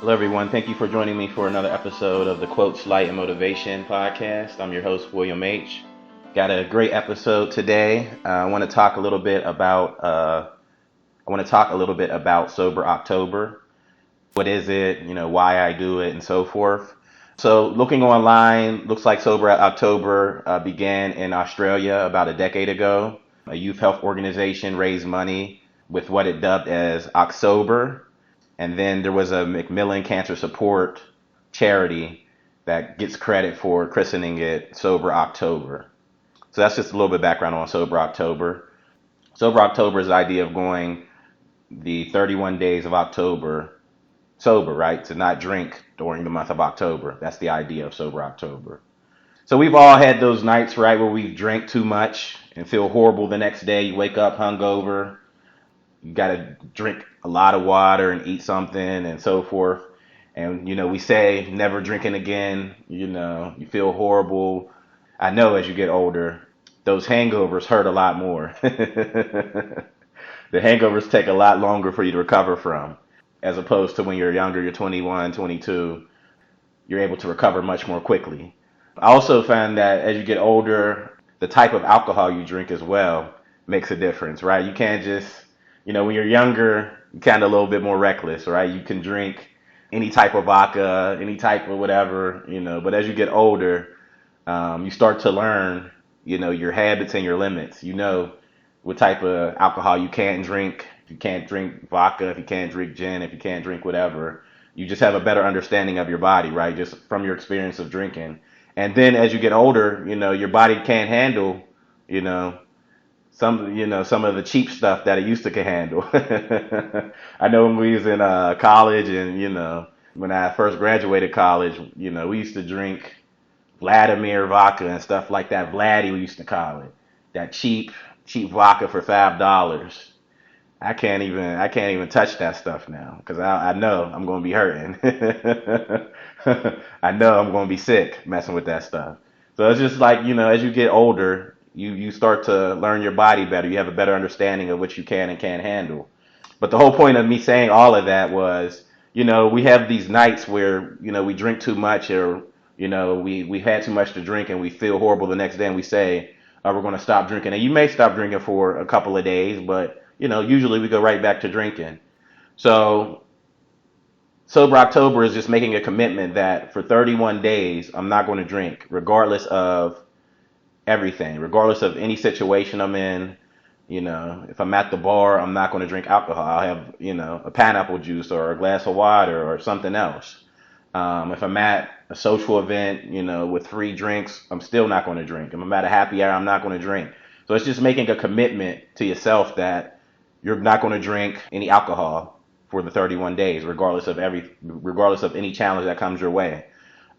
Hello, everyone. Thank you for joining me for another episode of the Quotes, Light, and Motivation podcast. I'm your host, William H. Got a great episode today. I want to talk a little bit about Sober October. What is it? Why I do it, and so forth. So, looking online, looks like Sober October began in Australia about a decade ago. A youth health organization raised money with what it dubbed as October. And then there was a Macmillan Cancer Support charity that gets credit for christening it Sober October. So that's just a little bit of background on Sober October. Sober October is the idea of going the 31 days of October sober, right? To not drink during the month of October. That's the idea of Sober October. So we've all had those nights, right, where we drink too much and feel horrible the next day. You wake up hungover. You got to drink a lot of water and eat something and so forth. And, we say never drinking again. You feel horrible. I know as you get older, those hangovers hurt a lot more. The hangovers take a lot longer for you to recover from, as opposed to when you're younger, you're 21, 22, you're able to recover much more quickly. I also find that as you get older, the type of alcohol you drink as well makes a difference, right? You can't just, when you're younger, you're kind of a little bit more reckless, right? You can drink any type of vodka, any type of whatever, but as you get older, you start to learn, your habits and your limits. You know what type of alcohol you can't drink. If you can't drink vodka, if you can't drink gin, if you can't drink whatever, you just have a better understanding of your body, right? Just from your experience of drinking. And then as you get older, your body can't handle, you know, some of the cheap stuff that it used to can handle. I know when we was in college and, when I first graduated college, we used to drink Vladimir vodka and stuff like that. Vladdy, we used to call it. That cheap vodka for $5. I can't even touch that stuff now because I know I'm going to be hurting. I know I'm going to be sick messing with that stuff. So it's just like, as you get older, you start to learn your body better. You have a better understanding of what you can and can't handle. But the whole point of me saying all of that was, we have these nights where, we drink too much or, we've had too much to drink and we feel horrible the next day and we say, oh, we're going to stop drinking. And you may stop drinking for a couple of days, but, usually we go right back to drinking. So Sober October is just making a commitment that for 31 days, I'm not going to drink, regardless of everything, regardless of any situation I'm in. If I'm at the bar, I'm not going to drink alcohol. I'll have, a pineapple juice or a glass of water or something else. If I'm at a social event, with free drinks, I'm still not going to drink. If I'm at a happy hour, I'm not going to drink. So it's just making a commitment to yourself that you're not going to drink any alcohol for the 31 days, regardless of any challenge that comes your way.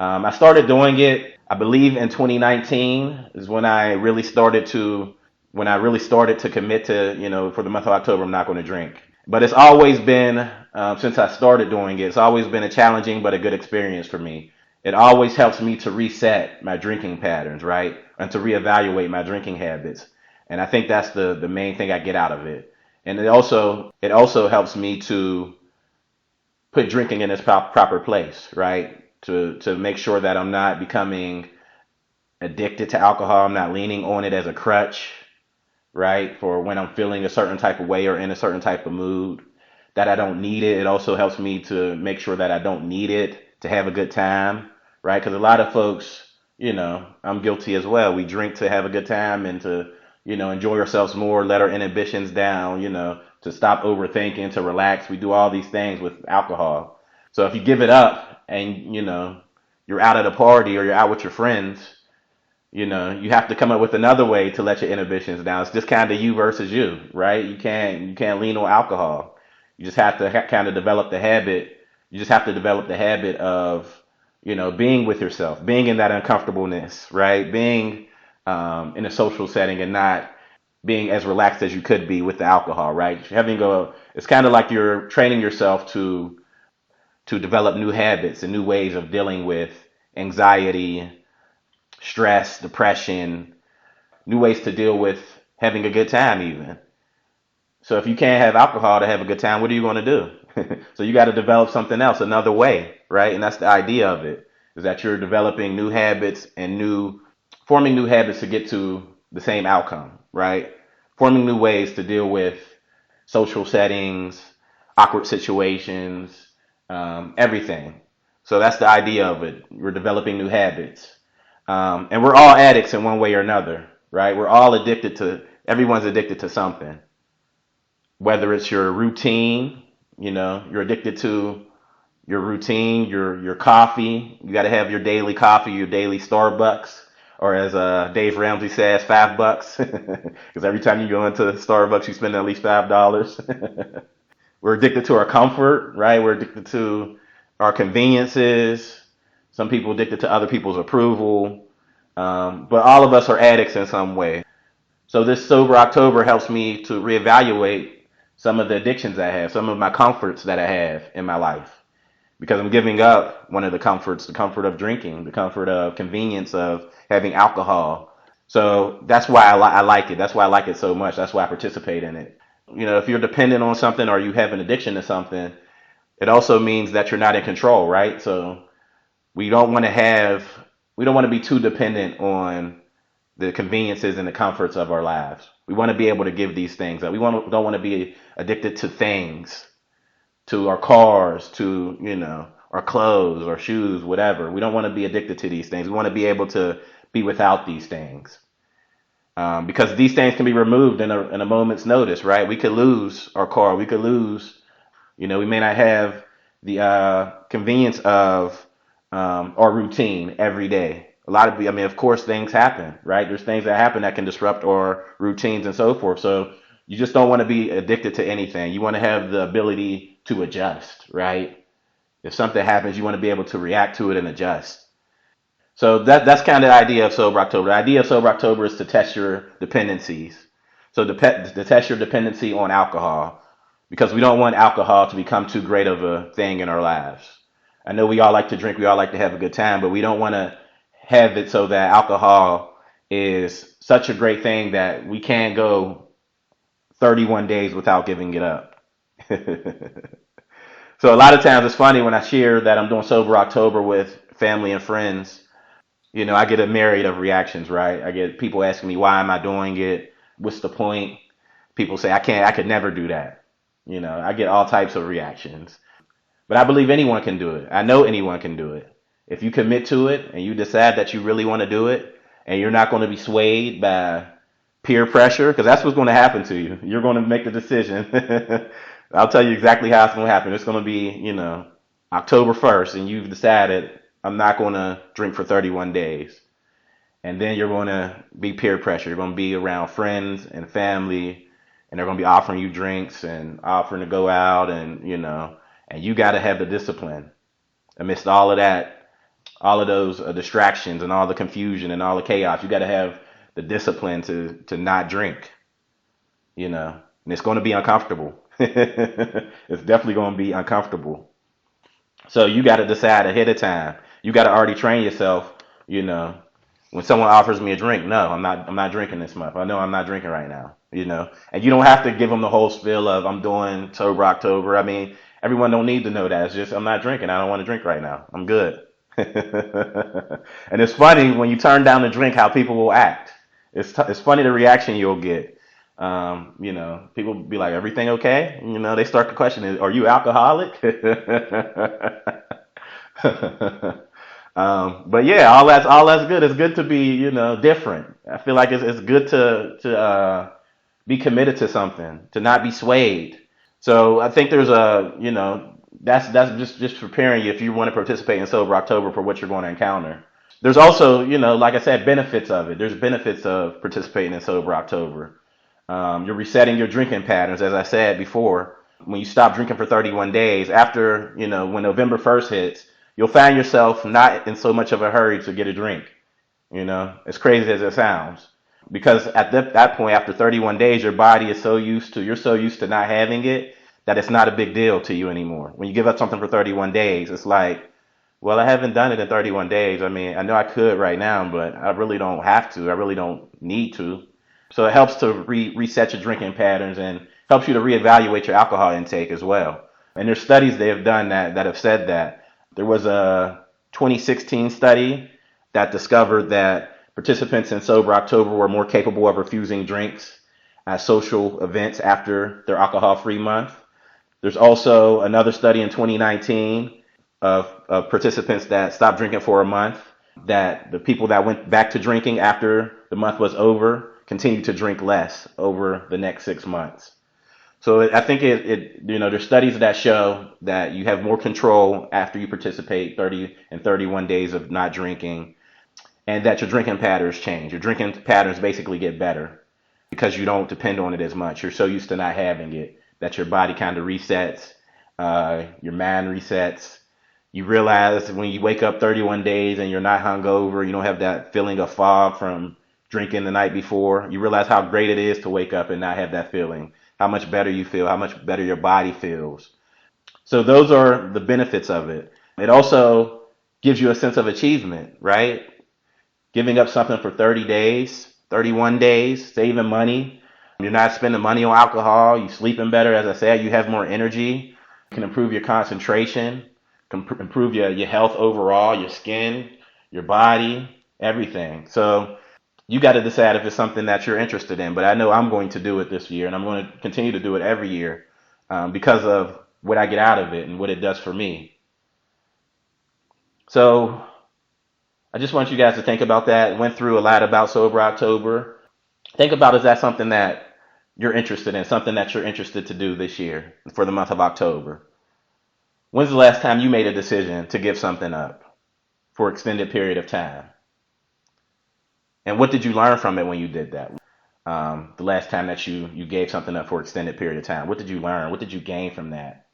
I started doing it, I believe in 2019 is when I really started to commit to, for the month of October, I'm not going to drink. But it's always been, since I started doing it, it's always been a challenging but a good experience for me. It always helps me to reset my drinking patterns, right? And to reevaluate my drinking habits. And I think that's the main thing I get out of it. And it also helps me to put drinking in its proper place, right? To make sure that I'm not becoming addicted to alcohol. I'm not leaning on it as a crutch, right? For when I'm feeling a certain type of way or in a certain type of mood, that I don't need it. It also helps me to make sure that I don't need it to have a good time, right? Because a lot of folks, I'm guilty as well. We drink to have a good time and to, enjoy ourselves more, let our inhibitions down, to stop overthinking, to relax. We do all these things with alcohol. So if you give it up and, you're out at a party or you're out with your friends, you have to come up with another way to let your inhibitions down. It's just kind of you versus you, right? You can't lean on alcohol. You just have to kind of develop the habit. You just have to develop the habit of, being with yourself, being in that uncomfortableness, right? Being in a social setting and not being as relaxed as you could be with the alcohol, right? It's kind of like you're training yourself to develop new habits and new ways of dealing with anxiety, stress, depression, new ways to deal with having a good time even. So if you can't have alcohol to have a good time, what are you going to do? So you got to develop something else, another way, right? And that's the idea of it, is that you're developing new habits and forming new habits to get to the same outcome, right? Forming new ways to deal with social settings, awkward situations, everything. So that's the idea of it. We're developing new habits. And we're all addicts in one way or another, right? Everyone's addicted to something. Whether it's your routine, you're addicted to your routine, your coffee. You got to have your daily coffee, your daily Starbucks, or as Dave Ramsey says, $5, because every time you go into Starbucks, you spend at least $5. We're addicted to our comfort, right? We're addicted to our conveniences. Some people addicted to other people's approval, but all of us are addicts in some way. So this Sober October helps me to reevaluate some of the addictions I have, some of my comforts that I have in my life, because I'm giving up one of the comforts, the comfort of drinking, the comfort of convenience of having alcohol. So that's why I like it. That's why I like it so much. That's why I participate in it. If you're dependent on something or you have an addiction to something, it also means that you're not in control, right? So we don't want to be too dependent on the conveniences and the comforts of our lives. We want to be able to give these things up. Don't want to be addicted to things, to our cars, to, our clothes, our shoes, whatever. We don't want to be addicted to these things. We want to be able to be without these things. Because these things can be removed in a moment's notice, right? We could lose our car. We could lose, we may not have the convenience of our routine every day. Of course, things happen, right? There's things that happen that can disrupt our routines and so forth. So you just don't want to be addicted to anything. You want to have the ability to adjust, right? If something happens, you want to be able to react to it and adjust. So that's kind of the idea of Sober October. The idea of Sober October is to test your dependencies. So to test your dependency on alcohol, because we don't want alcohol to become too great of a thing in our lives. I know we all like to drink, we all like to have a good time, but we don't want to have it so that alcohol is such a great thing that we can't go 31 days without giving it up. So a lot of times it's funny when I share that I'm doing Sober October with family and friends. I get a myriad of reactions, right? I get people asking me, why am I doing it? What's the point? People say, I could never do that. I get all types of reactions. But I believe anyone can do it. I know anyone can do it. If you commit to it and you decide that you really want to do it and you're not going to be swayed by peer pressure, because that's what's going to happen to you. You're going to make the decision. I'll tell you exactly how it's going to happen. It's going to be, October 1st, and you've decided I'm not going to drink for 31 days. And then you're going to be peer pressure. You're going to be around friends and family, and they're going to be offering you drinks and offering to go out, and, and you got to have the discipline amidst all of that, all of those distractions and all the confusion and all the chaos. You got to have the discipline to not drink, and it's going to be uncomfortable. It's definitely going to be uncomfortable. So you got to decide ahead of time. You got to already train yourself, when someone offers me a drink, no, I'm not drinking this month. I know I'm not drinking right now, and you don't have to give them the whole spiel of I'm doing Sober October. I mean, everyone don't need to know that. It's just, I'm not drinking. I don't want to drink right now. I'm good. And it's funny when you turn down the drink, how people will act. It's funny the reaction you'll get. People be like, everything okay? They start to question, are you alcoholic? But yeah, all that's good. It's good to be, different. I feel like it's good to be committed to something, to not be swayed. So I think there's that's just preparing you if you want to participate in Sober October for what you're going to encounter. There's also, like I said, benefits of it. There's benefits of participating in Sober October. You're resetting your drinking patterns, as I said before. When you stop drinking for 31 days, after, when November 1st hits, you'll find yourself not in so much of a hurry to get a drink. As crazy as it sounds. Because at that point, after 31 days, your body is you're so used to not having it that it's not a big deal to you anymore. When you give up something for 31 days, it's like, well, I haven't done it in 31 days. I mean, I know I could right now, but I really don't have to. I really don't need to. So it helps to reset your drinking patterns and helps you to reevaluate your alcohol intake as well. And there's studies they have done that have said that. There was a 2016 study that discovered that participants in Sober October were more capable of refusing drinks at social events after their alcohol-free month. There's also another study in 2019 of participants that stopped drinking for a month, that the people that went back to drinking after the month was over continued to drink less over the next 6 months. So I think there's studies that show that you have more control after you participate 30 and 31 days of not drinking, and that your drinking patterns change. Your drinking patterns basically get better because you don't depend on it as much. You're so used to not having it that your body kind of resets, your mind resets. You realize when you wake up 31 days and you're not hungover, you don't have that feeling of fog from drinking the night before. You realize how great it is to wake up and not have that feeling, how much better you feel, how much better your body feels. So those are the benefits of it. It also gives you a sense of achievement, right? Giving up something for 30 days, 31 days, saving money. You're not spending money on alcohol. You're sleeping better. As I said, you have more energy. You can improve your concentration, can improve your health overall, your skin, your body, everything. So you got to decide if it's something that you're interested in. But I know I'm going to do it this year, and I'm going to continue to do it every year because of what I get out of it and what it does for me. So I just want you guys to think about that. Went through a lot about Sober October. Think about, is that something that you're interested in, something that you're interested to do this year for the month of October? When's the last time you made a decision to give something up for an extended period of time? And what did you learn from it when you did that? The last time that you gave something up for an extended period of time, what did you learn? What did you gain from that?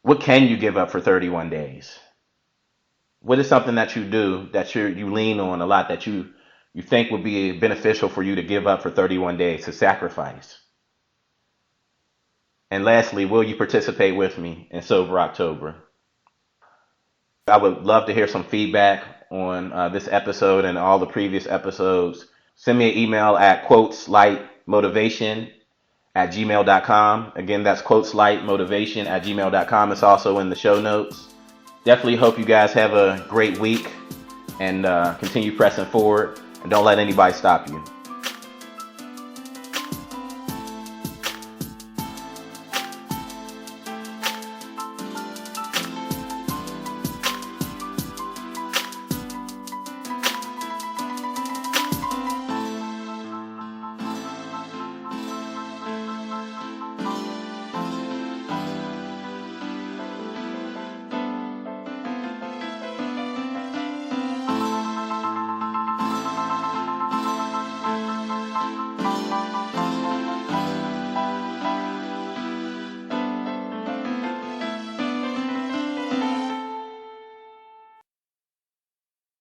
What can you give up for 31 days? What is something that you do that you lean on a lot that you think would be beneficial for you to give up for 31 days, to sacrifice? And lastly, will you participate with me in Sober October? I would love to hear some feedback on this episode and all the previous episodes. Send me an email at quoteslightmotivation@gmail.com. Again, that's quoteslightmotivation@gmail.com. It's also in the show notes. Definitely hope you guys have a great week and continue pressing forward. And don't let anybody stop you.